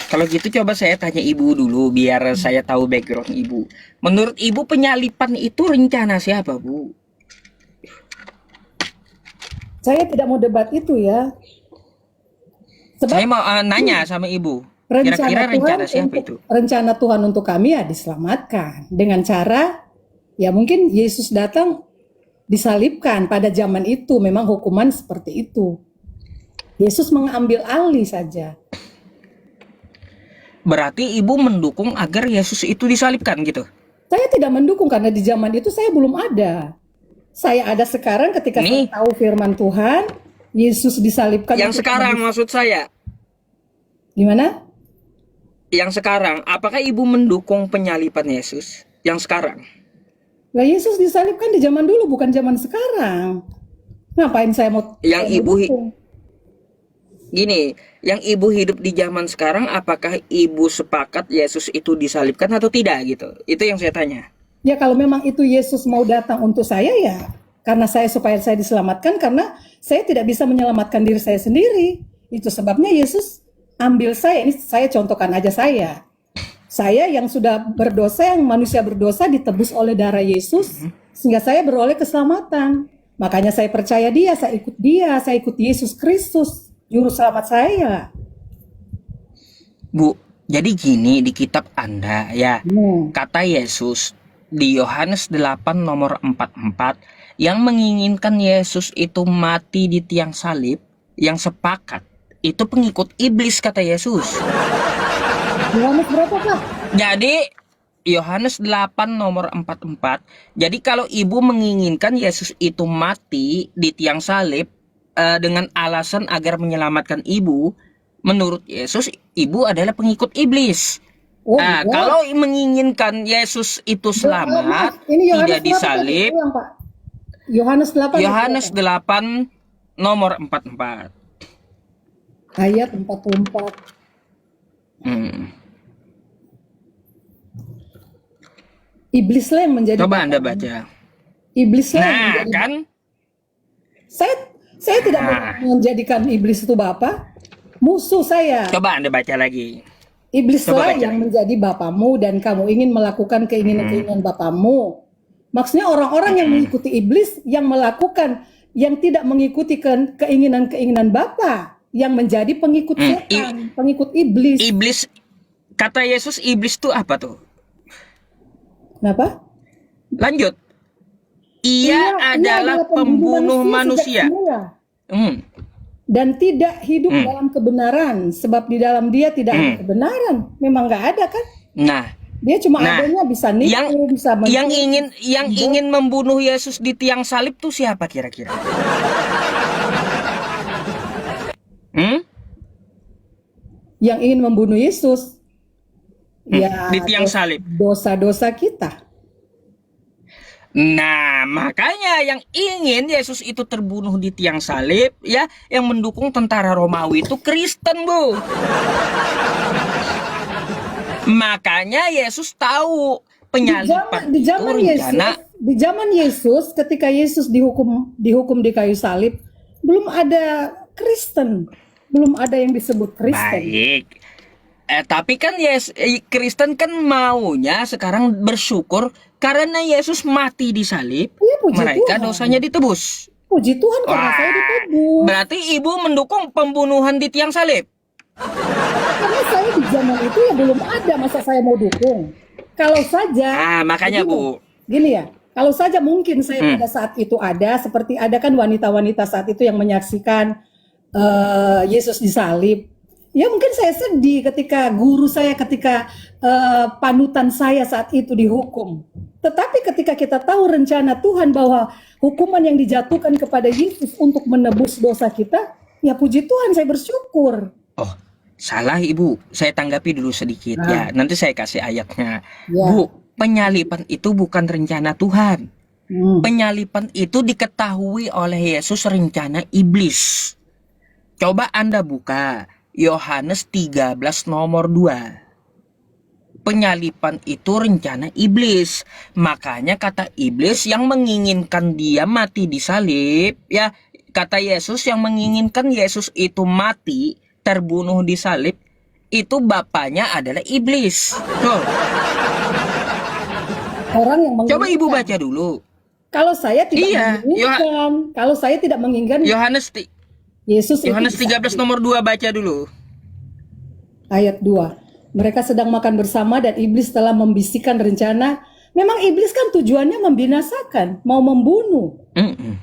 Kalau gitu coba saya tanya ibu dulu biar saya tahu background ibu. Menurut ibu penyalipan itu rencana siapa, Bu? Saya tidak mau debat itu ya. Saya Sebab mau nanya sama ibu. rencana Kira-kira Tuhan rencana siapa untuk itu? rencana Tuhan untuk kami ya diselamatkan dengan cara ya mungkin Yesus datang disalibkan pada zaman itu memang hukuman seperti itu. Yesus mengambil alih saja. Berarti ibu mendukung agar Yesus itu disalibkan gitu. Saya tidak mendukung karena di zaman itu saya belum ada. Saya ada sekarang ketika saya Nih, tahu firman Tuhan, Yesus disalibkan yang untuk sekarang menebus. maksud saya. Gimana? Yang sekarang, apakah ibu mendukung penyalipan Yesus? Yang sekarang. Lah Yesus disalibkan di zaman dulu bukan zaman sekarang. Ngapain Yang saya mau ibu dukung? gini, yang ibu hidup di zaman sekarang, apakah ibu sepakat Yesus itu disalibkan atau tidak gitu? Itu yang saya tanya. Ya kalau memang itu Yesus mau datang untuk saya ya karena saya supaya saya diselamatkan karena saya tidak bisa menyelamatkan diri saya sendiri. Itu sebabnya Yesus ambil saya. Ini saya contohkan aja saya. Saya yang sudah berdosa, yang manusia berdosa ditebus oleh darah Yesus sehingga saya beroleh keselamatan. Makanya saya percaya dia, saya ikut Yesus Kristus, juru selamat saya. Bu, jadi gini di kitab Anda ya, Hmm. kata Yesus di Yohanes 8 nomor 44 yang menginginkan Yesus itu mati di tiang salib, yang sepakat itu pengikut iblis kata Yesus. Yohanes berapa Pak? Jadi Yohanes 8 nomor 44. Jadi kalau ibu menginginkan Yesus itu mati di tiang salib dengan alasan agar menyelamatkan ibu, menurut Yesus ibu adalah pengikut iblis. Oh Nah, iya. kalau menginginkan Yesus itu Maaf, selamat, ini Yohanes tidak berapa tadi? disalib, Ulang Pak. Yohanes 8 ayat berapa? Yohanes 8 nomor 44. Ayat 44. Hmm. Iblislah yang menjadi Coba Anda bapakmu. baca. Iblislah yang Nah, menjadi kan? saya saya tidak mau Nah, menjadikan iblis itu bapak. Musuh saya. coba Anda baca lagi. Coba Iblislah baca yang lagi. menjadi bapamu dan kamu ingin melakukan Hmm. keinginan-keinginan bapamu. Maksudnya orang-orang yang Hmm. mengikuti iblis yang melakukan yang tidak mengikuti keinginan-keinginan bapa yang menjadi pengikut Hmm. setan, pengikut iblis. Iblis, kata Yesus iblis itu apa tuh? Kenapa? Lanjut. Ia Ia adalah adalah pembunuh pembunuh manusia sejak manusia. semula Hmm. dan tidak hidup Hmm. dalam kebenaran, sebab di dalam dia tidak ada Hmm. kebenaran. Memang nggak ada kan? Nah, Dia cuma nah, adanya bisa yang nipu, bisa yang mencuri, ingin yang membunuh. ingin membunuh Yesus di tiang salib tuh siapa kira-kira? Hmm? Yang ingin membunuh Yesus, Di ya tiang salib. dosa-dosa kita. Nah, makanya yang ingin Yesus itu terbunuh di tiang salib, ya, yang mendukung tentara Romawi itu Kristen, Bu. Makanya Yesus tahu penyalipan Di itu zaman Yesus, rencana. ketika Yesus dihukum di kayu salib, belum ada Kristen, belum ada yang disebut Kristen. Baik. Tapi kan Kristen kan maunya sekarang bersyukur karena Yesus mati di salib, Ya puji mereka dosanya Tuhan, ditebus. puji Tuhan karena saya Wah, ditebus. berarti ibu mendukung pembunuhan di tiang salib. Karena saya di zaman itu ya belum ada, masa saya mau dukung. Kalau saja, Ah, makanya begini, Bu. gini ya, kalau saja mungkin saya Hmm. pada saat itu ada, seperti ada kan wanita-wanita saat itu yang menyaksikan Yesus disalib. Ya mungkin saya sedih ketika guru saya, ketika panutan saya saat itu dihukum. Tetapi ketika kita tahu rencana Tuhan bahwa hukuman yang dijatuhkan kepada Yesus untuk menebus dosa kita, ya puji Tuhan saya bersyukur. Oh, salah Ibu. Saya tanggapi dulu sedikit Nah, ya. Nanti saya kasih ayatnya. Bu, ya. penyalipan itu bukan rencana Tuhan. Hmm. Penyalipan itu diketahui oleh Yesus rencana iblis. Coba Anda buka Yohanes 13 nomor 2. Penyalipan itu rencana iblis. Makanya kata iblis yang menginginkan dia mati di salib, ya, kata Yesus yang menginginkan Yesus itu mati, terbunuh di salib, itu bapaknya adalah iblis. Tuh, Orang yang coba ibu menginginkan. baca dulu. Kalau saya tidak Iya, menginginkan, kalau saya tidak menginginkan Yohanes Yesus itu Yohanes 13 disalib. nomor 2 baca dulu. Ayat 2. Mereka sedang makan bersama dan iblis telah membisikkan rencana. Memang iblis kan tujuannya membinasakan, mau membunuh. Mm-mm.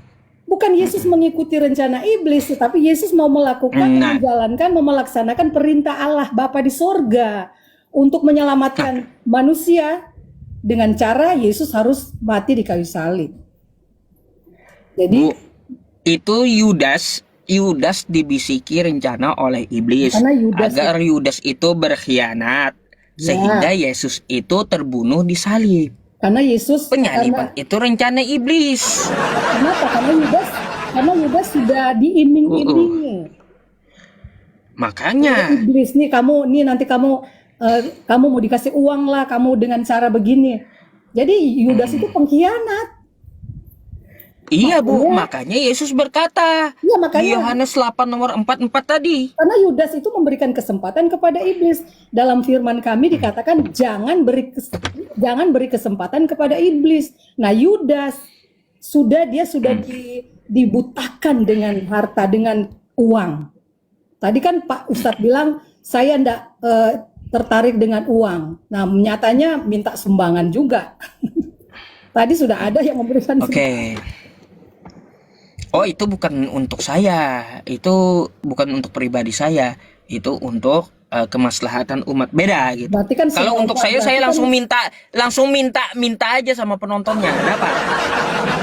Bukan Yesus mengikuti rencana iblis, tetapi Yesus mau melakukan, Nah, menjalankan, mau melaksanakan perintah Allah Bapa di sorga untuk menyelamatkan manusia dengan cara Yesus harus mati di kayu salib. Jadi Bu, itu Yudas dibisiki rencana oleh iblis karena Yudas agar Yudas itu berkhianat sehingga ya, Yesus itu terbunuh di salib. karena Yesus Penyaliban itu rencana iblis. kenapa? Karena Yudas sudah diiming-imingi. Makanya, Iblis nih kamu nih nanti kamu mau dikasih uang lah kamu dengan cara begini. Jadi Yudas itu pengkhianat. iya Bu, Makanya makanya Yesus berkata ya di makanya Yohanes 8 nomor 44 tadi. karena Yudas itu memberikan kesempatan kepada iblis. Dalam firman kami dikatakan jangan beri kesempatan kepada iblis. Nah, Yudas sudah dibutakan dengan harta, dengan uang. Tadi kan Pak Ustadz bilang saya enggak tertarik dengan uang. Nah, nyatanya minta sumbangan juga. Tadi sudah ada yang memberikan sumbangan. Oke. Oh, itu bukan untuk saya. Itu bukan untuk pribadi saya. Itu untuk kemaslahatan umat, beda gitu. Berarti kan Kalau untuk saya berarti kan, langsung minta aja sama penontonnya. Ada apa?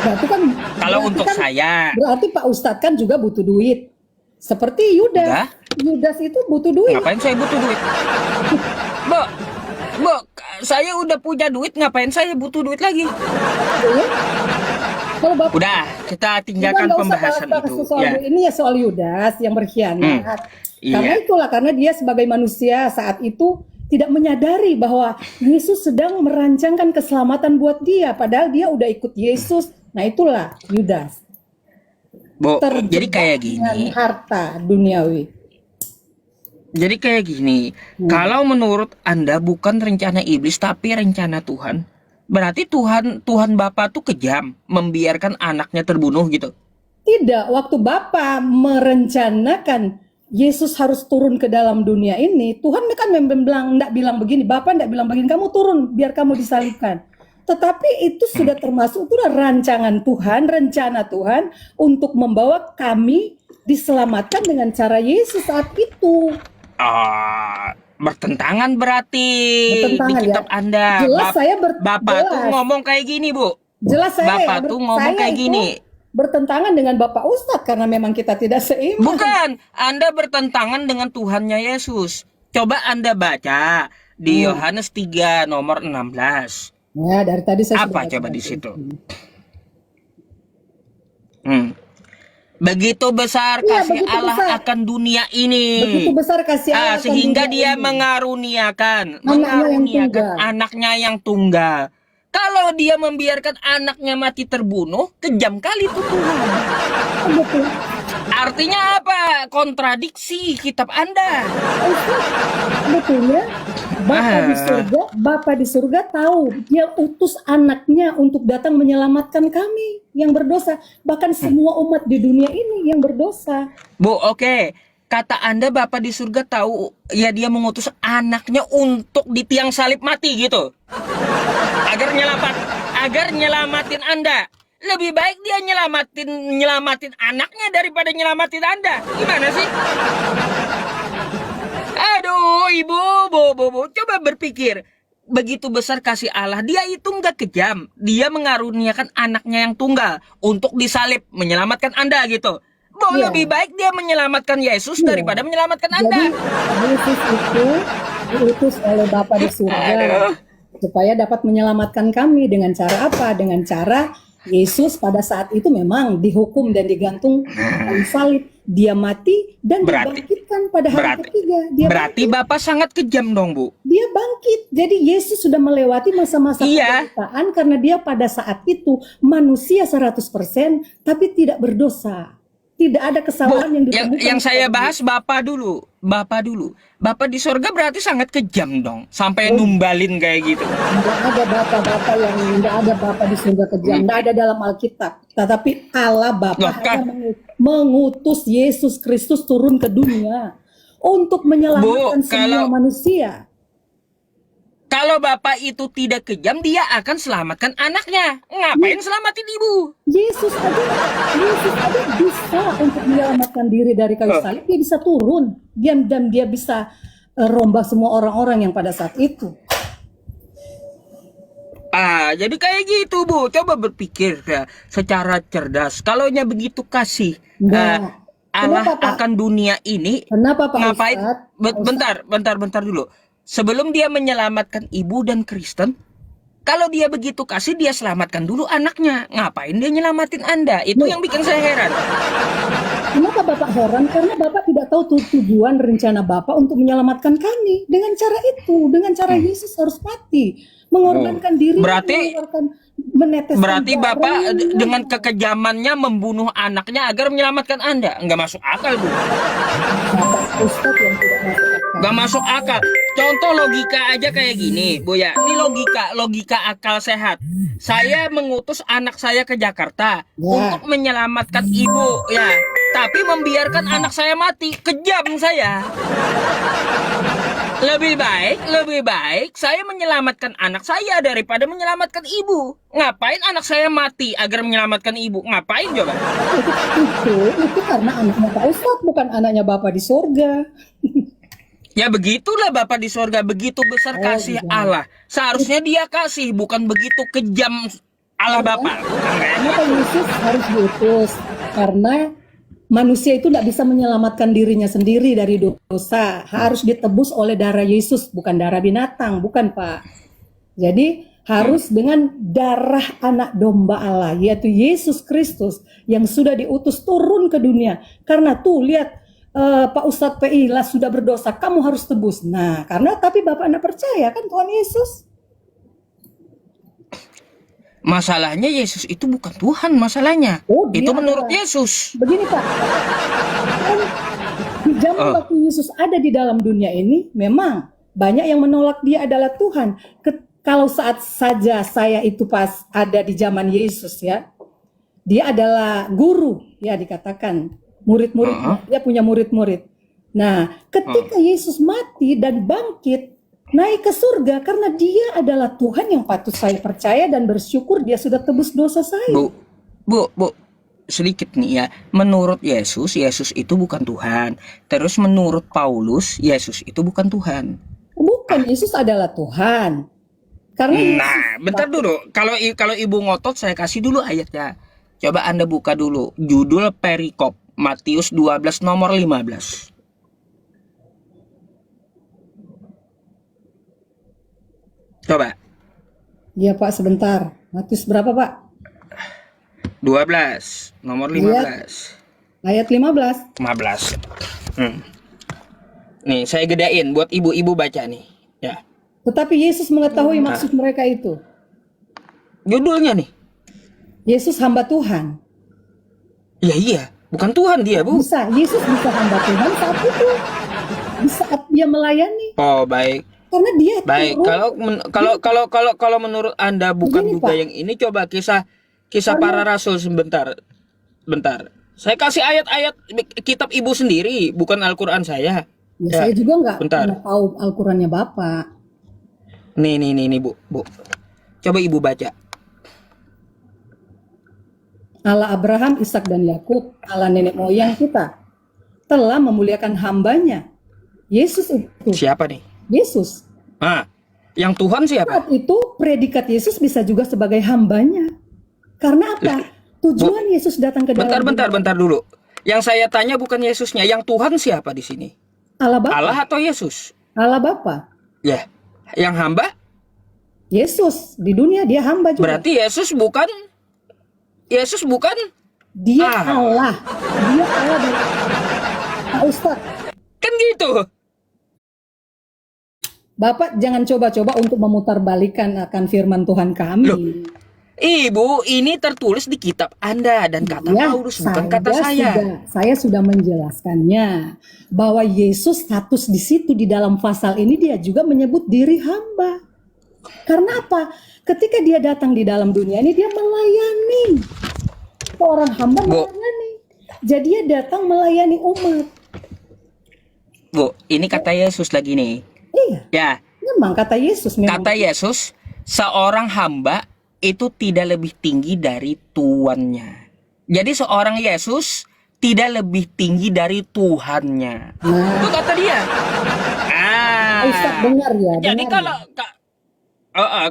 berarti kan Kalau berarti untuk kan saya, berarti Pak Ustadz kan juga butuh duit. Seperti Yudas. enggak. Yudas itu butuh duit. Ngapain saya butuh duit? Bu, saya udah punya duit, ngapain saya butuh duit lagi? Ya. Kalau Bapak Udah, kita tinggalkan nggak usah pembahasan bahas itu. soal Ya. ini ya soal Yudas yang berkhianat. Karena Iya. itulah karena dia sebagai manusia saat itu tidak menyadari bahwa Yesus sedang merancangkan keselamatan buat dia, padahal dia udah ikut Yesus. Nah itulah Yudas Bu, jadi terjebak kayak dengan gini. harta duniawi. Jadi kayak gini. Kalau menurut Anda bukan rencana iblis tapi rencana Tuhan, berarti Tuhan Bapa tuh kejam membiarkan anaknya terbunuh gitu. Tidak, waktu Bapa merencanakan Yesus harus turun ke dalam dunia ini, Tuhan kan enggak bilang begini, Bapa enggak bilang begini, kamu turun biar kamu disalibkan. Tetapi itu sudah termasuk, itu udah rancangan Tuhan, rencana Tuhan untuk membawa kami diselamatkan dengan cara Yesus saat itu. Bertentangan berarti di Bertentangan ya. kitab Anda. Jelas saya Bapak tuh jelas. ngomong kayak gini, Bu. Jelas saya Bapak tuh ngomong saya kayak itu gini. bertentangan dengan Bapak Ustadz karena memang kita tidak seiman. Bukan, Anda bertentangan dengan Tuhannya Yesus. Coba Anda baca di Yohanes 3 nomor 16. Ya, dari tadi saya Apa sudah coba baca di itu. situ? Begitu besar Iya, kasih begitu Allah besar. akan dunia ini. Begitu besar kasih Allah akan Sehingga dunia dia ini. mengaruniakan yang tunggal. anaknya yang tunggal. Kalau dia membiarkan anaknya mati terbunuh, kejam kali itu Tuhan. Betul. Artinya apa? Kontradiksi kitab Anda. Sebetulnya Bapa di surga tahu dia utus anaknya untuk datang menyelamatkan kami yang berdosa, bahkan semua umat di dunia ini yang berdosa. Bu, oke. Kata Anda Bapa di surga tahu ya dia mengutus anaknya untuk di tiang salib mati gitu. Agar nyelamatin Anda. Lebih baik dia nyelamatin anaknya daripada nyelamatin Anda. Gimana sih? Aduh, Ibu, Bu, coba berpikir. Begitu besar kasih Allah, dia itu nggak kejam. Dia mengaruniakan anaknya yang tunggal untuk disalib, menyelamatkan Anda gitu. Iya. Lebih baik dia menyelamatkan Yesus daripada menyelamatkan Anda. Jadi Yesus itu diutus oleh Bapa di surga supaya dapat menyelamatkan kami dengan cara apa? Dengan cara Yesus pada saat itu memang dihukum dan digantung di salib. Dia mati dan dibangkitkan pada hari ketiga. Berarti Bapak sangat kejam dong, Bu. Dia bangkit. Jadi Yesus sudah melewati masa-masa penderitaan karena dia pada saat itu manusia 100% tapi tidak berdosa. Tidak ada Bu, kesalahan yang ditemukan yang saya kepada bahas Yesus. Bapak dulu. Bapak dulu. Bapak di sorga berarti sangat kejam dong. Sampai Oh, numbalin kayak gitu. nggak ada bapak-bapak yang nggak ada bapak di surga kejam, Hmm. nggak ada dalam Alkitab. Tetapi Allah Bapa Loh, hanya mengutus Yesus Kristus turun ke dunia untuk menyelamatkan Bu, semua manusia. kalau Bapak itu tidak kejam, dia akan selamatkan anaknya. Ngapain selamatin ibu? Yesus aja bisa untuk menyelamatkan diri dari kayu Oh. salib. Dia bisa turun, dan dia bisa rombak semua orang-orang yang pada saat itu. Jadi kayak gitu, Bu. Coba berpikir ya, secara cerdas. Kalaunya begitu kasih Enggak. Allah Kenapa, Pak? akan dunia ini, Kenapa, Pak ngapain? Ustadz? Pak Ustadz, Bentar dulu. Sebelum dia menyelamatkan ibu dan Kristen, kalau dia begitu kasih, dia selamatkan dulu anaknya. Ngapain dia nyelamatin Anda? Itu loh, yang bikin saya heran. kenapa Bapak heran? Karena Bapak tidak tahu tujuan rencana Bapak untuk menyelamatkan kami. Dengan cara itu, dengan cara Yesus harus mati. Mengorbankan diri, Berarti meneteskan Berarti Bapak darahnya. dengan kekejamannya membunuh anaknya agar menyelamatkan Anda. Nggak masuk akal, Bu. Bapak Ustadz yang tidak masuk akal. Nggak masuk akal. Contoh logika aja kayak gini, Bu ya. Ini logika akal sehat. Saya mengutus anak saya ke Jakarta untuk menyelamatkan ibu, ya. Tapi membiarkan anak saya mati. Kejam saya. Lebih baik saya menyelamatkan anak saya daripada menyelamatkan ibu. Ngapain anak saya mati agar menyelamatkan ibu? Ngapain coba? Itu karena anaknya Pak Ustadz, bukan anaknya Bapak di surga. Ya begitulah Bapak di sorga, begitu besar kasih Allah. Seharusnya dia kasih, bukan begitu kejam Allah Bapak. Bukan kayak Kenapa gitu. Yesus harus diutus? Karena manusia itu tidak bisa menyelamatkan dirinya sendiri dari dosa. Harus ditebus oleh darah Yesus, bukan darah binatang, bukan Pak. Jadi harus dengan darah anak domba Allah, yaitu Yesus Kristus yang sudah diutus turun ke dunia. Karena tuh lihat, Pak Ustadz PI lah sudah berdosa, kamu harus tebus. Nah, karena tapi Bapak anda percaya kan Tuhan Yesus? Masalahnya Yesus itu bukan Tuhan masalahnya. Oh, dia Itu menurut adalah- Yesus. Begini Pak, kan di zaman waktu Yesus ada di dalam dunia ini, memang banyak yang menolak dia adalah Tuhan. Kalau saat saja saya itu pas ada di zaman Yesus ya, dia adalah guru ya dikatakan, murid-muridnya, dia punya murid-murid. Nah, ketika Yesus mati dan bangkit, naik ke surga karena dia adalah Tuhan yang patut saya percaya dan bersyukur dia sudah tebus dosa saya. Bu, sedikit nih ya. Menurut Yesus, Yesus itu bukan Tuhan. Terus menurut Paulus, Yesus itu bukan Tuhan. Bukan, Yesus adalah Tuhan. Karena Nah, bentar dulu. Kalau Ibu ngotot, saya kasih dulu ayatnya. Coba Anda buka dulu. Judul perikop Matius 12 nomor 15. Coba. Iya Pak, sebentar. Matius berapa Pak? 12 nomor 15. Ayat 15. 15. Nih, saya gedein buat ibu-ibu baca nih. Ya. Tetapi Yesus mengetahui maksud mereka itu. Judulnya nih. Yesus hamba Tuhan. Ya iya, bukan Tuhan dia, Bu. Bisa, Yesus bisa hamba Tuhan saat itu. Di saat dia melayani. Oh, baik. Karena dia Baik, turun. kalau menurut Anda bukan Begini, juga Pak. yang ini, coba kisah para rasul sebentar. Bentar. Saya kasih ayat-ayat kitab Ibu sendiri, bukan Al-Qur'an saya. Ya, saya juga nggak bentar. pernah tahu Al-Qurannya Bapak. Nih, Bu. Coba Ibu baca. Allah Abraham, Ishak dan Yakub, Allah nenek moyang kita, telah memuliakan hambanya. Yesus itu. Siapa nih? Yesus. Yang Tuhan siapa? Saat itu predikat Yesus bisa juga sebagai hambanya. Karena apa? Tujuan Yesus datang ke dalam Bentar dulu. Yang saya tanya bukan Yesusnya, yang Tuhan siapa di sini? Allah Bapa. Allah atau Yesus? Allah Bapa. Ya. Yang hamba? Yesus di dunia dia hamba juga. Berarti Yesus bukan Dia Allah. Dia Allah dan Pak Ustadz. kan gitu. Bapak jangan coba-coba untuk memutarbalikkan akan firman Tuhan kami. Ibu, ini tertulis di kitab Anda dan kata Ya, Paulus, bukan kata saya. saya sudah menjelaskannya bahwa Yesus status di situ di dalam pasal ini dia juga menyebut diri hamba. Karena apa? Ketika dia datang di dalam dunia ini dia melayani. Seorang hamba Bu, melayani. Jadi dia datang melayani umat. Bu, ini kata Yesus lagi nih. Iya, Ya, memang kata Yesus memang. kata Yesus, seorang hamba itu tidak lebih tinggi dari tuannya. Jadi seorang Yesus tidak lebih tinggi dari Tuhannya. Itu Nah, kata dia. Ustaz Ah, dengar ya, jadi dengar ya.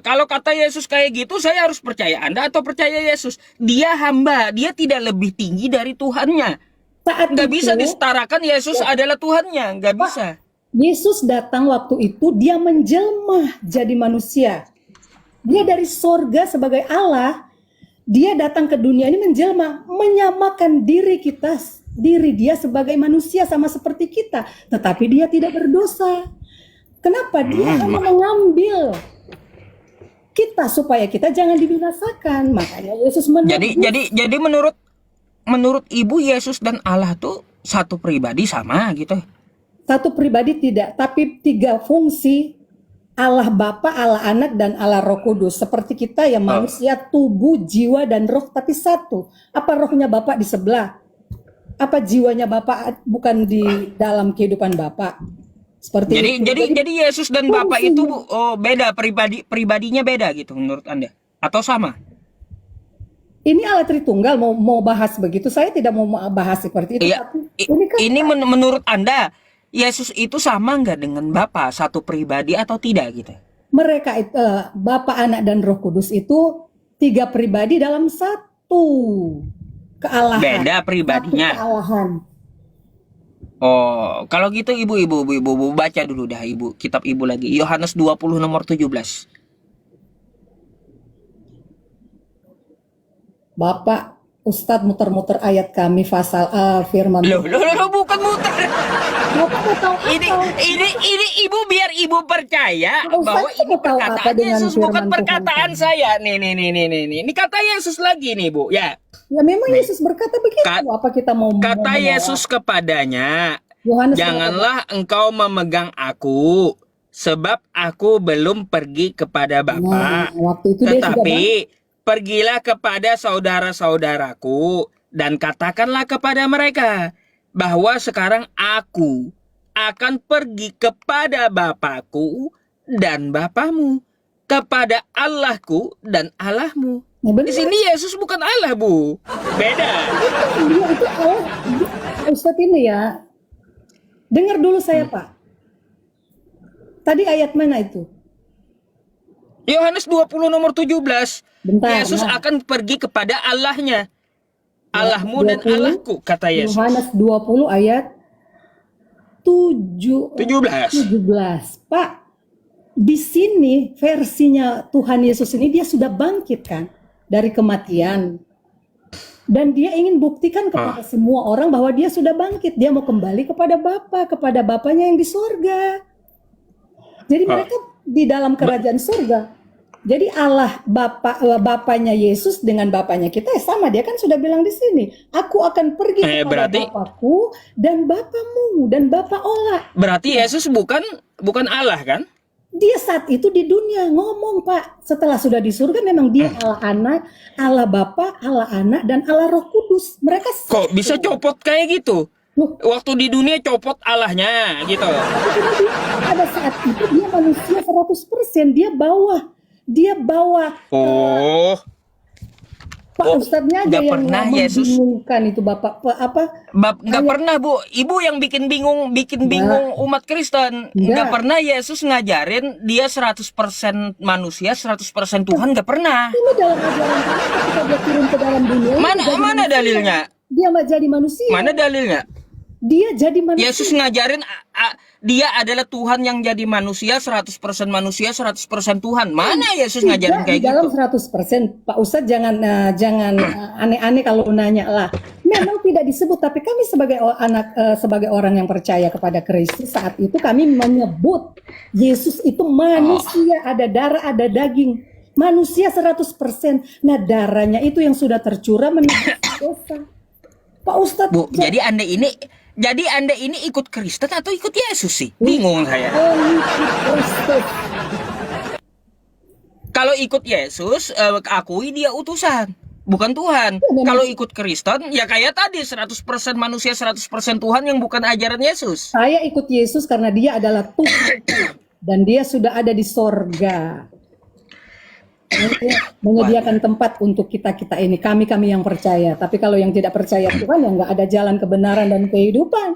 kalau kata Yesus kayak gitu, saya harus percaya Anda atau percaya Yesus? Dia hamba, dia tidak lebih tinggi dari Tuhannya. Saat Nggak itu, bisa disetarakan Yesus ya, adalah Tuhannya, nggak Pak, bisa. Yesus datang waktu itu dia menjelma jadi manusia. Dia dari sorga sebagai Allah, dia datang ke dunia ini menjelma, menyamakan diri kita, diri dia sebagai manusia sama seperti kita, tetapi dia tidak berdosa. Kenapa? Dia hanya mengambil kita supaya kita jangan dibinasakan. Makanya Yesus menebus. Jadi menurut Ibu, Yesus dan Allah tuh satu pribadi sama gitu. Satu pribadi tidak, tapi tiga fungsi. Allah Bapa, Allah Anak, dan Allah Roh Kudus. Seperti kita yang Oh, manusia, tubuh, jiwa, dan roh, tapi satu. Apa rohnya Bapak di sebelah? Apa jiwanya Bapak bukan di dalam kehidupan Bapak? Seperti jadi itu. jadi Jadi jadi Yesus dan Bapa itu fungsinya. beda, pribadinya beda gitu menurut Anda atau sama? Ini Allah Tritunggal mau bahas begitu. Saya tidak mau bahas seperti itu. Iya, Tapi ini kan ini menurut Anda Yesus itu sama nggak dengan Bapa, satu pribadi atau tidak gitu? mereka itu, Bapa, Anak, dan Roh Kudus itu tiga pribadi dalam satu kealahan. Beda Satu pribadinya. kealahan. Oh, kalau gitu ibu baca dulu dah Ibu, kitab Ibu lagi. Yohanes 20 nomor 17. Bapak Ustadz muter-muter ayat kami pasal firman Loh, Tuhan. bukan muter. Bapak mau tahu Ini apa? ini Ibu biar Ibu percaya Pak bahwa Ustadz ini mau tahu apa perkataan dengan Yesus bukan firman Tuhan perkataan kami? saya. Nih. Ini kata Yesus lagi nih, Bu. Ya. Ya memang Nih. Yesus berkata begitu. Apa kita mau Kata menolak? Yesus kepadanya, Yohanes berapa? janganlah engkau memegang aku, sebab aku belum pergi kepada Nah, Bapa. waktu itu dia sudah Tetapi pergilah kepada saudara-saudaraku dan katakanlah kepada mereka bahwa sekarang aku akan pergi kepada Bapakku dan Bapamu, kepada Allahku dan Allahmu. Nah, Di benar. sini Yesus bukan Allah, Bu. Beda. Dia itu Allah. Ustadz ini ya. Dengar dulu saya Pak. Tadi ayat mana itu? Yohanes 20 nomor 17. Bentar. Yesus Nah, akan pergi kepada Allahnya. Allahmu dan 20, Allahku, kata Yesus. Yohanes 20 ayat 17. 17. Pak, di sini versinya Tuhan Yesus ini dia sudah bangkit kan dari kematian. Dan dia ingin buktikan kepada semua orang bahwa dia sudah bangkit. Dia mau kembali kepada Bapa, kepada Bapanya yang di surga. Jadi mereka di dalam kerajaan surga. Jadi Allah Bapanya Yesus dengan Bapanya kita sama. Dia kan sudah bilang di sini, aku akan pergi kepada Berarti Bapakku dan Bapamu dan Bapa Allah. berarti Yesus bukan Allah kan? Dia saat itu di dunia ngomong Pak. Setelah sudah di surga memang dia Allah Anak, Allah Bapa, Allah Anak, dan Allah Roh Kudus. Mereka Kok bisa copot kayak gitu? Loh, Waktu di dunia copot Allahnya gitu. pada saat itu dia manusia 100%. Dia bawa Oh, Pak Ustadznya aja nggak yang pernah Yesus. membingungkan itu Bapak apa? Nggak pernah, Bu. Ibu yang bikin bingung umat Kristen. Nggak pernah Yesus ngajarin dia 100% manusia, 100% Tuhan, nggak pernah. Ini dalam ajaran Tuhan ketika dia turun ke dalam dunia ini Mana jadi manusia. dalilnya? Dia nggak jadi manusia. Mana dalilnya? Dia jadi manusia. Yesus ngajarin dia adalah Tuhan yang jadi manusia, 100% manusia, 100% Tuhan. Mana Yesus ngajarin kayak di dalam gitu? 100%. Pak Ustadz jangan aneh-aneh kalau nanya lah. Memang tidak disebut, tapi kami sebagai orang yang percaya kepada Kristus saat itu kami menyebut Yesus itu manusia, ada darah, ada daging. Manusia 100%. Nah, darahnya itu yang sudah tercurah menebus dosa. Pak Ustadz, Bu, jadi Anda ini ikut Kristen atau ikut Yesus sih? Bingung saya. Kristus. Kalau ikut Yesus, akui dia utusan, bukan Tuhan. Ya, memang Kalau ikut Kristen, ya kayak tadi 100% manusia, 100% Tuhan yang bukan ajaran Yesus. saya ikut Yesus karena dia adalah Tuhan dan dia sudah ada di sorga. Dia menyediakan tempat untuk kita ini, kami yang percaya. Tapi kalau yang tidak percaya Tuhan, ya nggak ada jalan kebenaran dan kehidupan.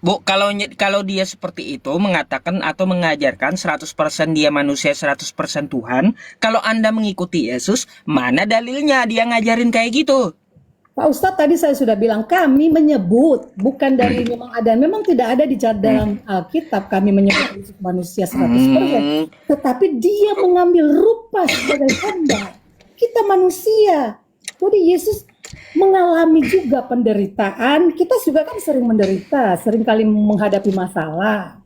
Bu, kalau dia seperti itu mengatakan atau mengajarkan 100% dia manusia, 100% Tuhan, kalau Anda mengikuti Yesus, mana dalilnya dia ngajarin kayak gitu? Pak Ustadz, tadi saya sudah bilang kami menyebut, bukan dari memang ada, memang tidak ada di dalam Alkitab kami menyebut Yesus manusia 100%, tetapi dia mengambil rupa sebagai hamba. Kita manusia. Jadi Yesus mengalami juga penderitaan. Kita juga kan sering menderita, sering kali menghadapi masalah.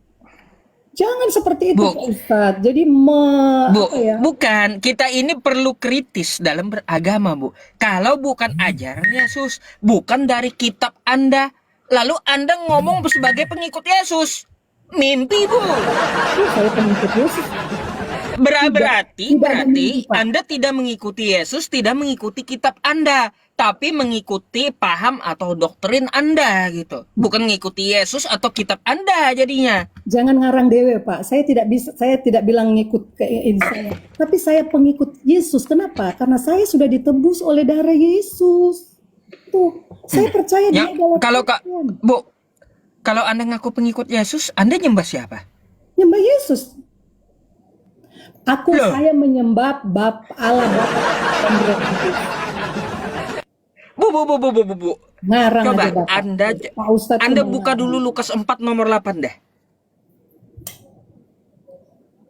Jangan seperti itu, Bu. Pak Ustadz. Jadi Bu, apa ya? bukan. Kita ini perlu kritis dalam beragama, Bu. Kalau bukan ajaran Yesus, bukan dari kitab Anda, lalu Anda ngomong sebagai pengikut Yesus. Mimpi, Bu. Saya pengikut Yesus. Berarti Tidak ada mimpi, Pak. Anda tidak mengikuti Yesus, tidak mengikuti kitab Anda, tapi mengikuti paham atau doktrin Anda gitu. Bukan mengikuti Yesus atau kitab Anda jadinya. Jangan ngarang dewe, Pak. Saya tidak bilang ngikut ke ini saya. Tapi saya pengikut Yesus. Kenapa? Karena saya sudah ditebus oleh darah Yesus. Tuh, saya percaya dia adalah Kalau Tuhan. Bu, kalau Anda ngaku pengikut Yesus, Anda nyembah siapa? Nyembah Yesus. Loh. Saya menyembah Allah Bapa dan Roh Kudus. Bu. Ngarang Coba aja Bapak. Pak Ustadz Anda itu buka mengarang. dulu Lukas 4 nomor 8 deh.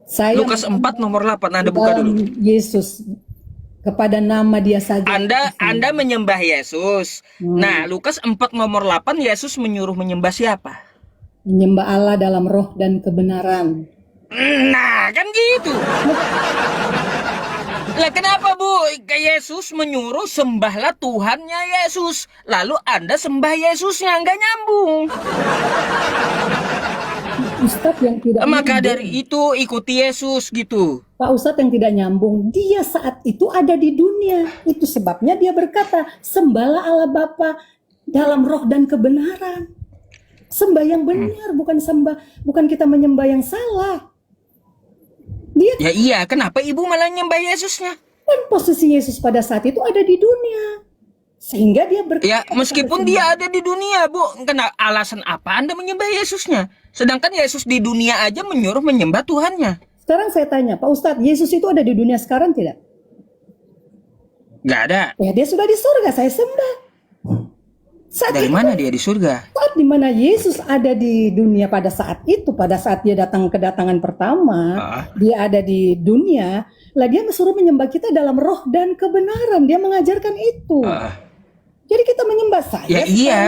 Saya Lukas 4 nomor 8 Anda buka dalam dulu. Yesus, kepada nama dia saja. Anda menyembah Yesus. Nah, Lukas 4 nomor 8 Yesus menyuruh menyembah siapa? Menyembah Allah dalam roh dan kebenaran. Nah, kan gitu. Lah kenapa Bu? Yesus menyuruh sembahlah Tuhannya Yesus. Lalu Anda sembah Yesusnya, nggak nyambung. Ustadz yang tidak Maka nyambung. dari itu ikuti Yesus gitu. Pak Ustadz yang tidak nyambung, dia saat itu ada di dunia. Itu sebabnya dia berkata, sembahlah Allah Bapa dalam roh dan kebenaran. Sembah yang benar, bukan kita menyembah yang salah. Dia Ya iya, kenapa Ibu malah nyembah Yesusnya? kan posisi Yesus pada saat itu ada di dunia. Sehingga dia berkata, Ya, meskipun dia ada di dunia, Bu, alasan apa Anda menyembah Yesusnya? Sedangkan Yesus di dunia aja menyuruh menyembah Tuhannya. sekarang saya tanya, Pak Ustadz, Yesus itu ada di dunia sekarang tidak? Nggak ada. Ya, dia sudah di surga, saya sembah. Dari mana dia di surga? Saat dimana Yesus ada di dunia pada saat itu, pada saat dia datang kedatangan pertama, dia ada di dunia, lah dia suruh menyembah kita dalam roh dan kebenaran. Dia mengajarkan itu. Jadi kita menyembah saya. Ya iya.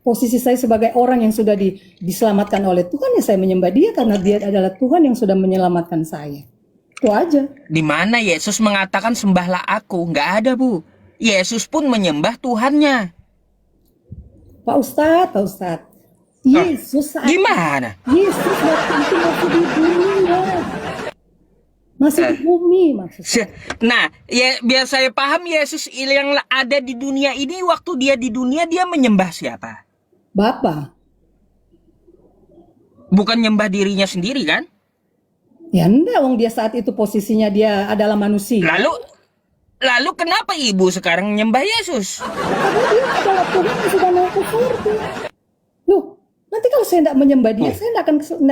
Posisi saya sebagai orang yang sudah diselamatkan oleh Tuhan, ya saya menyembah dia karena dia adalah Tuhan yang sudah menyelamatkan saya. Itu aja. Di mana Yesus mengatakan sembahlah aku? Nggak ada, Bu. Yesus pun menyembah Tuhannya. Pak Ustadz. Yesus saat Gimana? Yesus waktu itu masih di dunia. Masih di bumi maksudnya. Nah, ya biar saya paham Yesus yang ada di dunia ini, waktu dia di dunia dia menyembah siapa? Bapa. Bukan nyembah dirinya sendiri kan? Ya enggak, wong dia saat itu posisinya dia adalah manusia. Lalu kenapa Ibu sekarang nyembah Yesus? Karena dia adalah Tuhan yang sudah naik ke surga. Loh, nanti kalau saya tidak menyembah dia, saya tidak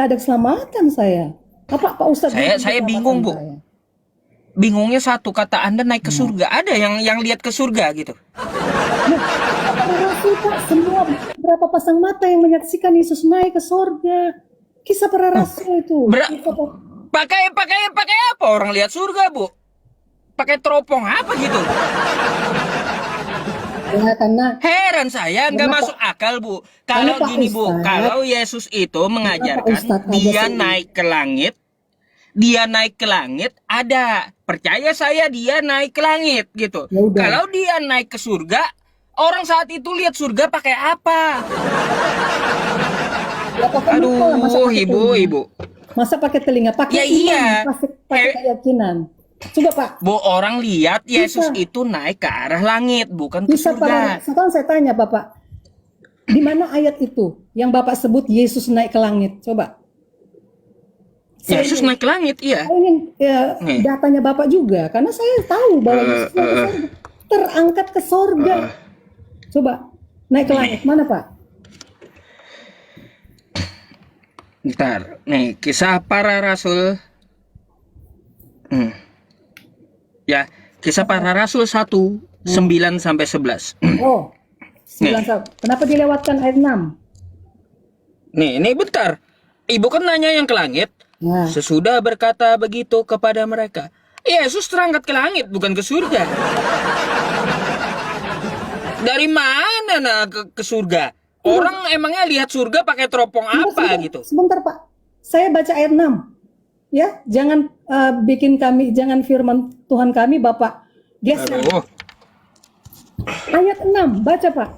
ada keselamatan saya. Apa Pak Ustadz? Saya bingung, Bu. Saya. Bingungnya satu, kata Anda naik ke surga. Ada yang lihat ke surga gitu? Nah, para rasul Pak, semua berapa pasang mata yang menyaksikan Yesus naik ke surga. Kisah para rasul itu. Pakai apa orang lihat surga, Bu? Pakai teropong apa gitu? Ya, karena heran saya, nggak masuk akal, Bu. Kalau Pak gini, Bu, Ustadz, kalau Yesus itu mengajarkan Ustadz dia sih? naik ke langit dia naik ke langit, ada. Percaya saya dia naik ke langit gitu. Ya udah. Kalau dia naik ke surga, orang saat itu lihat surga pakai apa? Ya, pakai mata lah, masa Aduh, pakai ibu, telinga? ibu. Masa pakai telinga? Pakai Ya iman, iya. pakai keyakinan. Coba Pak, Bu, orang lihat Yesus Bisa. itu naik ke arah langit, bukan ke bisa surga. sekarang saya tanya Bapak, di mana ayat itu yang Bapak sebut Yesus naik ke langit? Coba. Saya Yesus ingin, naik ke langit, iya. saya ingin Nih. datanya Bapak juga, karena saya tahu bahwa Yesus naik ke sorga. Terangkat ke sorga. Coba, naik ke langit. Mana Pak? Bentar, nih kisah para rasul. Ya, kisah para rasul 1, 9 sampai 11. Oh, 9 Kenapa dilewatkan ayat 6? Nih bentar. Ibu kan nanya yang ke langit. Nah, Sesudah berkata begitu kepada mereka, Yesus terangkat ke langit, bukan ke surga. Dari mana nah ke surga? Orang emangnya lihat surga pakai teropong apa gitu? sebentar Pak. Saya baca ayat 6. Ya, jangan jangan firman Tuhan kami Bapak geser. Aduh. Ayat 6, baca Pak.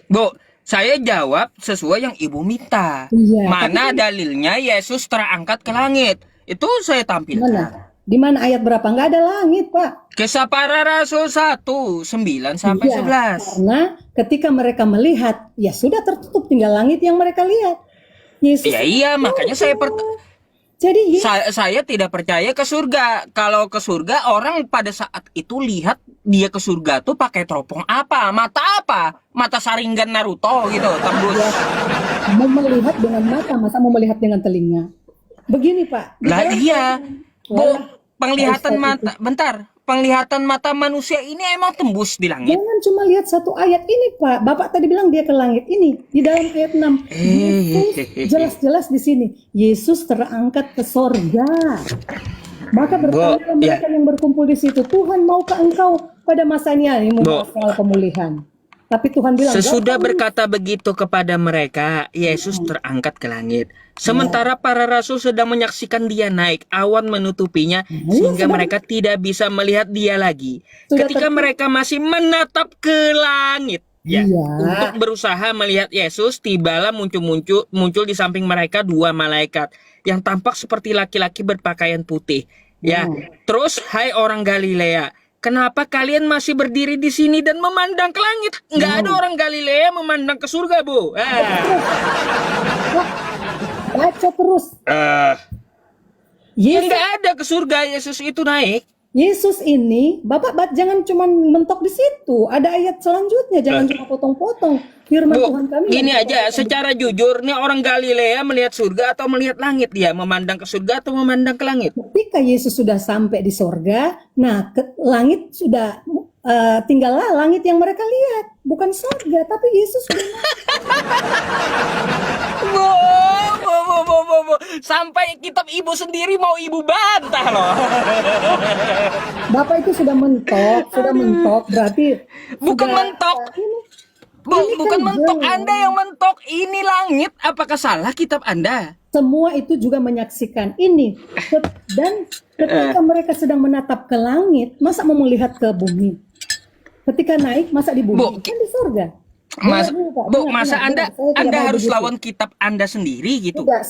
Bu, saya jawab sesuai yang ibu minta. Iya, Mana dalilnya Yesus terangkat ke langit? Itu saya tampilkan. Mana? Di mana ayat berapa? Nggak ada langit, Pak. Kisah para rasul 1, 9 sampai Iya, 11. karena ketika mereka melihat, ya sudah tertutup, tinggal langit yang mereka lihat. Yesus. Ya iya, makanya Jadi saya tidak percaya ke surga. Kalau ke surga, orang pada saat itu lihat dia ke surga tuh pakai teropong apa? Mata apa? Mata Sharingan Naruto gitu, tembus. mau melihat dengan mata, masa mau melihat dengan telinga? Begini, Pak. Di Lah dalam iya, Bu, Wah, penglihatan Ustaz mata, bentar, penglihatan mata manusia ini emang tembus di langit. Jangan cuma lihat satu ayat ini, Pak. Bapak tadi bilang dia ke langit ini. Di dalam ayat 6. Yesus jelas-jelas di sini. Yesus terangkat ke sorga. Maka bertanya mereka yang berkumpul di situ, Tuhan maukah engkau pada masanya ini membahas soal pemulihan? Tapi Tuhan bilang, Sesudah berkata begitu kepada mereka, Yesus terangkat ke langit. Sementara para rasul sedang menyaksikan dia naik, awan menutupinya sehingga mereka tidak bisa melihat dia lagi. Ketika mereka masih menatap ke langit, ya, untuk berusaha melihat Yesus, tibalah muncul di samping mereka dua malaikat yang tampak seperti laki-laki berpakaian putih. Ya, terus hai orang Galilea, kenapa kalian masih berdiri di sini dan memandang ke langit? Nggak ada orang Galilea memandang ke surga, Bu. Baca terus. Ya nggak ada ke surga Yesus itu naik. Yesus ini, Bapak jangan cuma mentok di situ. Ada ayat selanjutnya, jangan cuma potong-potong. Firman Bu, Tuhan kami. gini aja, secara jujur, nih orang Galilea melihat surga atau melihat langit dia? Memandang ke surga atau memandang ke langit? Ketika Yesus sudah sampai di sorga, nah langit sudah tinggallah langit yang mereka lihat, bukan sorga, tapi Yesus sudah Bu. Sampai kitab ibu sendiri mau ibu bantah loh. Bapak itu sudah mentok, berarti bukan sudah, mentok. Bu, bukan mentok, Anda yang mentok. Ini langit, apakah salah kitab Anda? Semua itu juga menyaksikan ini. Dan ketika mereka sedang menatap ke langit, masa mau melihat ke bumi? Ketika naik, masa di bumi? Bu, kan di surga. Masa Anda harus lawan kitab Anda sendiri gitu? Tidak,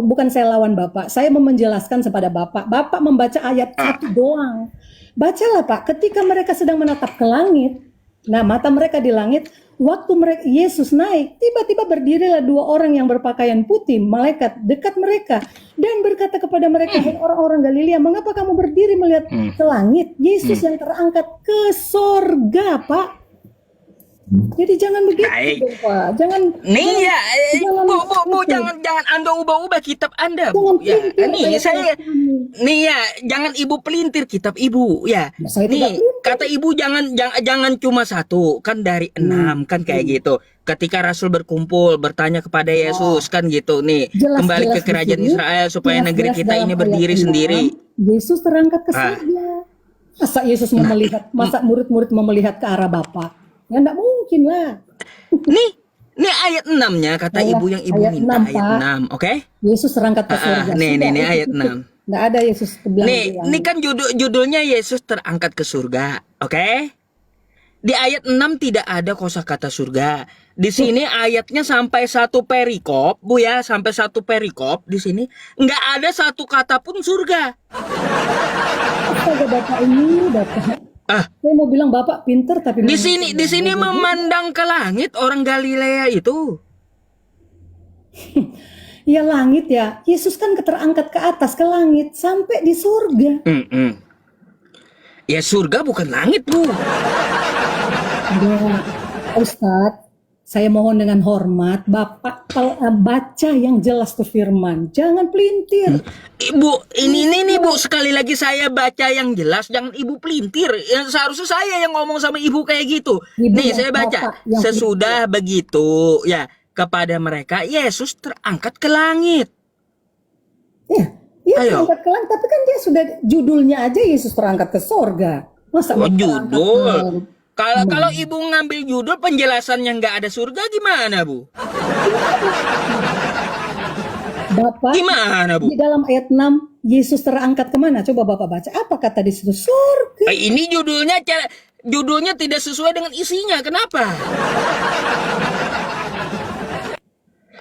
bukan saya lawan Bapak. Saya mau menjelaskan kepada Bapak. Bapak membaca ayat 1 doang. Bacalah Pak, ketika mereka sedang menatap ke langit, nah mata mereka di langit, waktu Yesus naik, tiba-tiba berdirilah dua orang yang berpakaian putih, malaikat dekat mereka, dan berkata kepada mereka, hai orang-orang Galilea, mengapa kamu berdiri melihat ke langit? Yesus yang terangkat ke sorga, Pak. Jadi jangan begitu, Pak. Jangan. Jangan Anda ubah-ubah kitab Anda, Bu. Ya, jangan Ibu pelintir kitab Ibu, ya. Nih, kata Ibu jangan cuma satu, kan dari 6 kan kayak gitu. Ketika Rasul berkumpul bertanya kepada Yesus kan gitu nih, kembali ke kerajaan Israel supaya negeri kita ini berdiri sendiri. Yesus terangkat ke surga. Masa Yesus masa murid-murid mau melihat ke arah Bapa? Ya enggak mungkin lah. Nih, Ini ayat 6-nya kata Ayat ibu yang ibu ayat minta 6, ayat Pak. 6, oke? Yesus terangkat ke surga. Nih, Sudah, itu ayat cukup. 6. Nggak ada Yesus bilang Nih, ini kan judulnya Yesus terangkat ke surga, oke? Di ayat 6 tidak ada kosakata surga. Di sini ayatnya sampai satu perikop, Bu ya, sampai satu perikop di sini nggak ada satu kata pun surga. Astaga, Bapak ini, Bapak. Ah, Saya mau bilang Bapak pinter, tapi di memang sini memandang ke langit orang Galilea itu. ya langit ya. Yesus kan terangkat ke atas, ke langit, sampai di surga. Mm-mm. Ya surga bukan langit, Bu. Ya, Ustadz, saya mohon dengan hormat, Bapak baca yang jelas tuh firman. Jangan pelintir. Ibu, ini nih Bu, sekali lagi saya baca yang jelas, jangan Ibu pelintir. Ya, seharusnya saya yang ngomong sama Ibu kayak gitu. Ibu Nih, yang saya baca. Bapak yang Sesudah begitu, ya, kepada mereka Yesus terangkat ke langit. Ya, dia Ayo. terangkat ke langit, tapi kan dia sudah judulnya aja Yesus terangkat ke sorga. Masa Oh, mau terangkat judul. Kalau Ibu ngambil judul penjelasannya nggak ada surga gimana, Bu? Bapak, Gimana, Bu? di dalam ayat 6, Yesus terangkat kemana? Coba Bapak baca. Apa kata di situ? Surga. Ini judulnya tidak sesuai dengan isinya. Kenapa?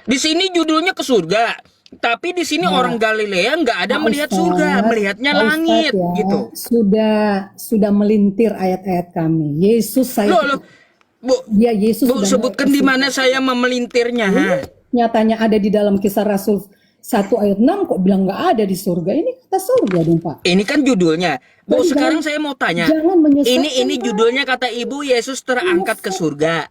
Di sini judulnya ke surga, tapi di sini orang Galilea nggak ada Pak melihat Ustadz, surga, melihatnya Pak langit, Ustadz ya, gitu. sudah melintir ayat-ayat kami. Yesus saya Loh, Bu, dia Yesus Bu sudah sebutkan di mana saya memelintirnya, ha? nyatanya ada di dalam Kisah Rasul 1 ayat 6, kok bilang nggak ada di surga? Ini kata surga dong, Pak. Ini kan judulnya. Bu, Jadi sekarang saya mau tanya. Jangan menyesatkan. Ini judulnya kata Ibu Yesus terangkat ke surga.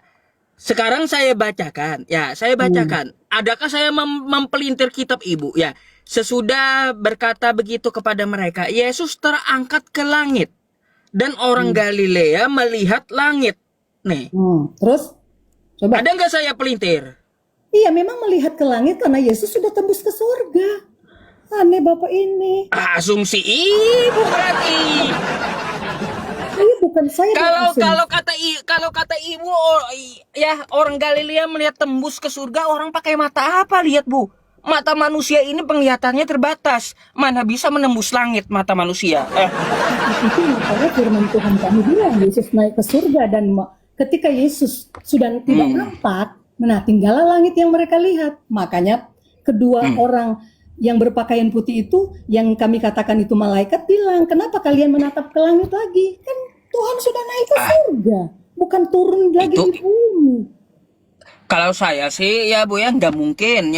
Sekarang saya bacakan. Ya, saya bacakan. Adakah saya mempelintir kitab Ibu? Ya, sesudah berkata begitu kepada mereka, Yesus terangkat ke langit dan orang Galilea melihat langit. Nih, Terus coba. ada nggak saya pelintir? Iya, memang melihat ke langit karena Yesus sudah tembus ke surga. Aneh Bapak ini. Asumsi Ibu berarti. Ini bukan saya. Kalau kata Ibu, ya orang Galilea melihat tembus ke surga, orang pakai mata apa lihat, Bu? Mata manusia ini penglihatannya terbatas. Mana bisa menembus langit mata manusia? Itu makanya firman Tuhan kami bilang Yesus naik ke surga, dan ketika Yesus sudah tidak nampak, nah tinggallah langit yang mereka lihat. Makanya kedua orang yang berpakaian putih itu, yang kami katakan itu malaikat, bilang, kenapa kalian menatap ke langit lagi? Kan Tuhan sudah naik ke surga, bukan turun lagi Itu- di bumi. Kalau saya sih ya Bu ya nggak mungkin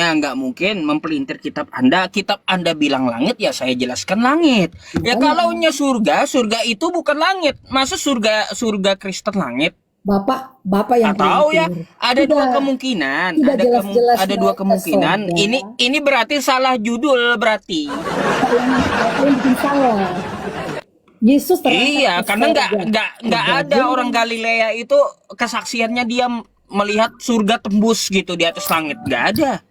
mempelintir kitab Anda. Kitab Anda bilang langit, ya saya jelaskan langit. Ya kalaunya surga itu bukan langit. Masa surga Kristen langit? Bapak yang Atau ya pelintir. ada dua Tidak- kemungkinan, tidak jelas-jelas ada dua naik ke kemungkinan. surga. Ini berarti salah judul berarti. Bapak yang bikin salah. Yesus terangkat Iya, ke karena surga. nggak ada orang Galilea itu kesaksiannya dia melihat surga tembus gitu di atas langit, nggak ada.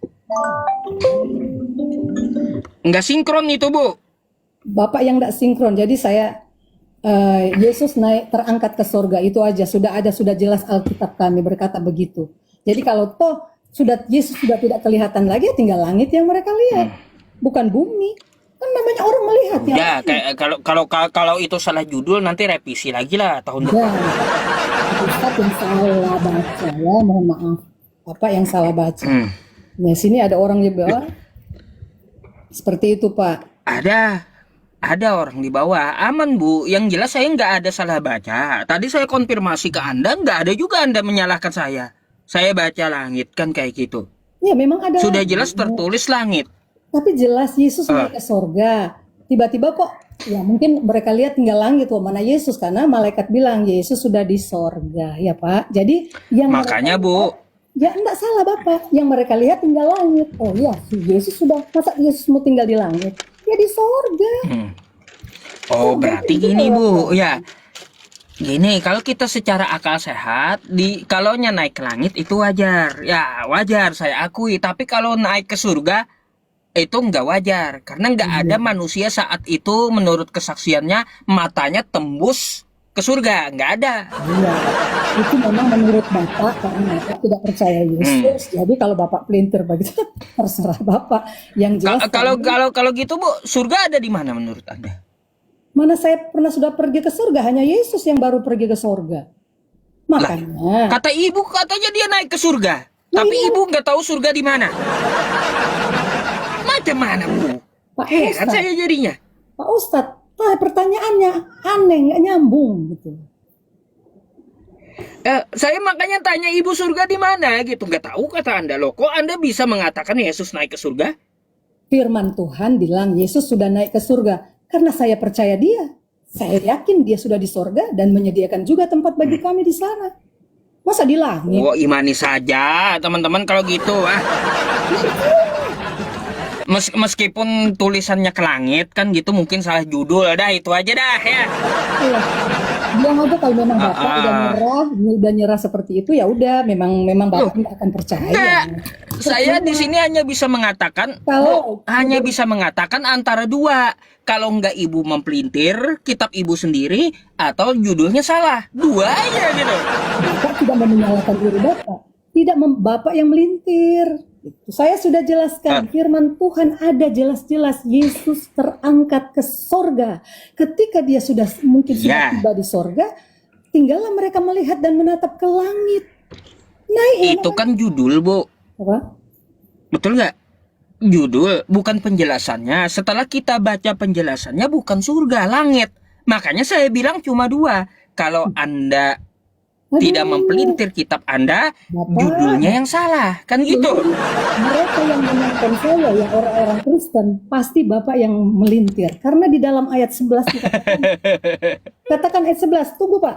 Nggak sinkron itu, Bu. Bapak yang tidak sinkron. Jadi saya Yesus naik terangkat ke surga itu aja sudah jelas Alkitab kami berkata begitu. Jadi kalau toh Yesus sudah tidak kelihatan lagi, ya tinggal langit yang mereka lihat, bukan bumi. Kan namanya orang melihat ya. Ya, kayak kalau itu salah judul nanti revisi lagi lah tahun depan. Dan Ustadz yang salah baca ya, mohon maaf. Bapak yang salah baca. Ya sini ada orang yang bawa seperti itu, Pak. Ada orang di bawah, aman Bu. Yang jelas saya nggak ada salah baca. Tadi saya konfirmasi ke Anda, nggak ada juga Anda menyalahkan saya. Saya baca langit kan kayak gitu. Ya memang ada. Sudah jelas tertulis langit. Tapi jelas Yesus naik ke surga. Tiba-tiba kok, ya mungkin mereka lihat tinggal langit. Wah, mana Yesus? Karena malaikat bilang Yesus sudah di surga, ya Pak. Jadi yang Makanya Bu, ya enggak salah Bapak. Yang mereka lihat tinggal langit. Oh iya, si Yesus sudah. Masa Yesus mau tinggal di langit? Ya di surga. oh berarti gini Bu, ya. Gini, kalau kita secara akal sehat, kalaunya naik ke langit itu wajar. Ya, wajar saya akui. Tapi kalau naik ke surga, itu nggak wajar. Karena nggak ada manusia saat itu menurut kesaksiannya matanya tembus ke surga, nggak ada. Iya, itu memang menurut Bapak karena Bapak tidak percaya Yesus. Jadi kalau Bapak pelintir begitu terserah Bapak. Yang jelas Kalau kami, kalau kalau gitu Bu, surga ada di mana menurut Anda? mana saya pernah sudah pergi ke surga, hanya Yesus yang baru pergi ke surga. Lah, Makanya, kata ibu katanya dia naik ke surga, nah tapi iya ibu nggak tahu surga di mana. Macam mana Bu? Pak Heran Ustadz, saya jadinya. Pak Ustadz, pertanyaannya aneh, nggak nyambung gitu. Saya makanya tanya ibu surga di mana gitu, nggak tahu kata Anda loh. Kok Anda bisa mengatakan Yesus naik ke surga? Firman Tuhan bilang Yesus sudah naik ke surga. Karena saya percaya dia. Saya yakin dia sudah di surga dan menyediakan juga tempat bagi kami di sana. Masa di langit? Oh, imani saja teman-teman kalau gitu. Meskipun tulisannya ke langit kan gitu mungkin salah judul. Dah itu aja dah ya. Iya. Bilang aja kalau memang Bapak udah nyerah seperti itu, ya udah memang Bapak nggak akan percaya. Enggak. Saya di sini hanya bisa mengatakan hanya bisa mengatakan antara dua. Kalau enggak ibu mempelintir kitab ibu sendiri atau judulnya salah. Dua aja gitu. Bapak tidak menyalahkan diri Bapak. Tidak Bapak yang melintir. Saya sudah jelaskan, firman Tuhan ada jelas-jelas Yesus terangkat ke sorga. Ketika dia sudah mungkin sudah tiba di sorga, tinggallah mereka melihat dan menatap ke langit. Naik. Itu kan judul, Bu. Apa? Betul nggak? Judul, bukan penjelasannya. Setelah kita baca penjelasannya bukan surga, langit. Makanya saya bilang cuma dua. Kalau Anda tidak mempelintir kitab Anda, Bapak, judulnya yang salah, kan gitu. Mereka yang menonton saya, yang orang-orang Kristen, pasti Bapak yang melintir. Karena di dalam ayat 11 dikatakan, katakan ayat 11, tunggu Pak.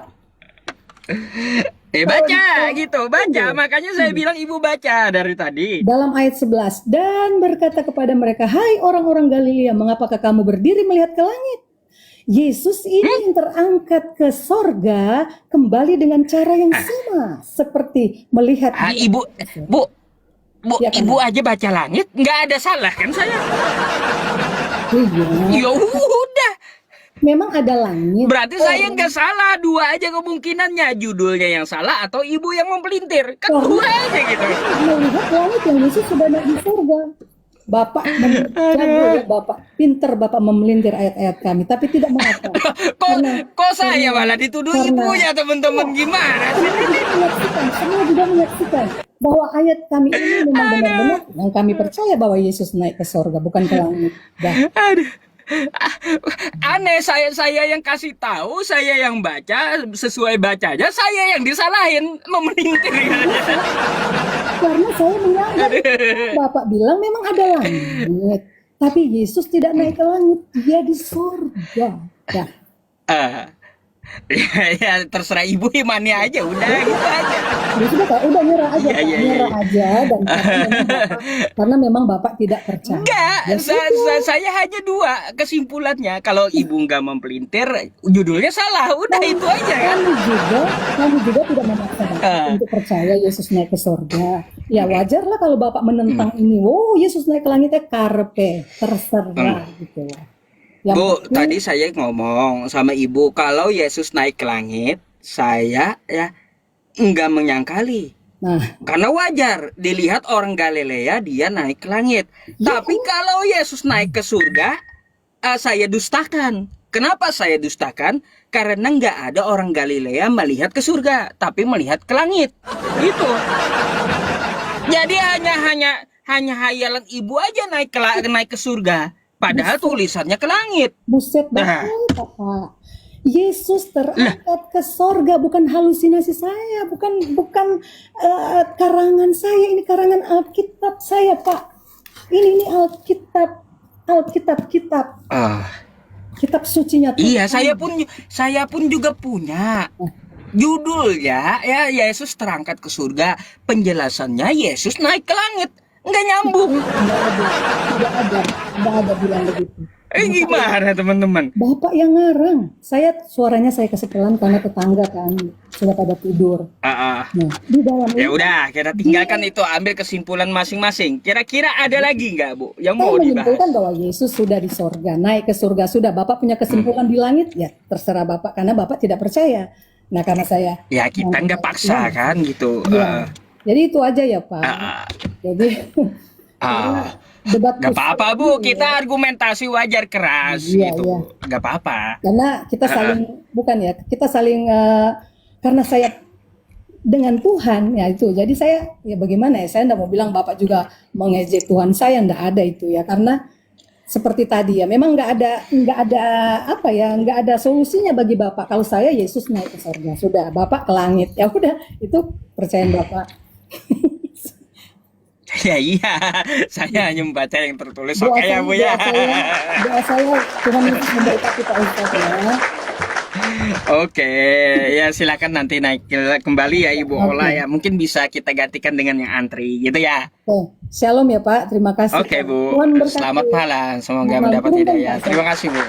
Baca gitu, baca. Makanya saya bilang ibu baca dari tadi. Dalam ayat 11, dan berkata kepada mereka, hai orang-orang Galilea, mengapakah kamu berdiri melihat ke langit? Yesus ini yang terangkat ke sorga kembali dengan cara yang sama seperti melihat. Ibu, Bu, ya, ibu aja baca langit, nggak ada salah kan saya? Iya. Ya udah. Memang ada langit. Berarti saya nggak salah, dua aja kemungkinannya, judulnya yang salah atau ibu yang mempelintir, kan dua aja gitu. Melihat langit yang Yesus sudah naik di surga. Bapak jago ya Bapak, pinter Bapak memelintir ayat-ayat kami, tapi tidak mengapa. Kok saya malah dituduh ibunya teman-teman, gimana? Semua juga menyaksikan bahwa ayat kami ini memang benar-benar yang kami percaya bahwa Yesus naik ke surga, bukan ke langit. Aduh. Aneh, saya yang kasih tahu, saya yang baca sesuai bacanya, saya yang disalahin memelintir. Karena saya menganggap Bapak bilang memang ada langit, tapi Yesus tidak naik ke langit, dia di surga. Ya terserah ibu imani aja, udah gitu aja. Ya sudah Kak, udah nyerah aja, nyerah aja dan karena memang Bapak tidak percaya. Enggak, saya hanya dua kesimpulannya. Kalau ibu nggak mempelintir, judulnya salah, udah itu aja kan. Kami juga tidak memaksa Bapak untuk percaya Yesus naik ke surga. Ya wajar lah kalau Bapak menentang ini. Wow, Yesus naik ke langitnya karpe, terserah gitu lah. Bu, tadi saya ngomong sama ibu kalau Yesus naik ke langit, saya ya enggak menyangkali. Karena wajar dilihat orang Galilea dia naik ke langit. Tapi kalau Yesus naik ke surga, saya dustakan. Kenapa saya dustakan? Karena nggak ada orang Galilea melihat ke surga, tapi melihat ke langit. Gitu. Jadi hanya hayalan ibu aja naik ke surga. Padahal tulisannya ke langit. Buset banget, Pak. Yesus terangkat ke sorga, bukan halusinasi saya, bukan karangan saya, ini karangan Alkitab saya, Pak. Ini Alkitab. Kitab sucinya Tuhan. Iya, saya pun juga punya. Judulnya ya Yesus terangkat ke surga. Penjelasannya Yesus naik ke langit. Nggak nyambung. Nggak ada, nggak ada bilang begitu. Gimana teman-teman? Bapak yang ngarang. Suaranya saya kesetelan karena tetangga kan sudah pada tidur. Ah, ah. Nah, di dalam Ya ini udah, kita tinggalkan itu, ambil kesimpulan masing-masing. Kira-kira ada lagi nggak, Bu, yang saya mau menyimpulkan dibahas? bahwa Yesus sudah di sorga, naik ke surga sudah. Bapak punya kesimpulan di langit, ya terserah Bapak karena Bapak tidak percaya. Nah, karena saya Ya kita nggak paksa kan gitu. ya. Jadi itu aja ya Pak. Ah, Jadi karena ah. debat Nggak apa-apa, Bu. ini Kita argumentasi wajar keras iya, gitu, iya. Bu. Nggak apa-apa. Karena kita saling bukan ya, kita saling karena saya dengan Tuhan ya itu. Jadi saya ya bagaimana ya, saya enggak mau bilang Bapak juga mengejek Tuhan, saya enggak ada itu ya, karena seperti tadi ya, memang enggak ada apa ya, enggak ada solusinya bagi Bapak. Kalau saya Yesus naik ke surga, sudah Bapak ke langit. Ya udah, itu percayaan Bapak. Ya iya, saya hanya membaca yang tertulis. Doa Oke ya, Bu ya. doa saya Tuhan Yesus memberkati Pak Ustaz ya. Oke, ya silakan nanti naik kembali ya Ibu Ola ya. Mungkin bisa kita gantikan dengan yang antri gitu ya. Oke, shalom ya Pak, terima kasih. Oke, Bu. Tuhan berkati. Selamat malam. Semoga Selamat malam. mendapat Turunkan, hidayah. Pak. Terima kasih, Bu.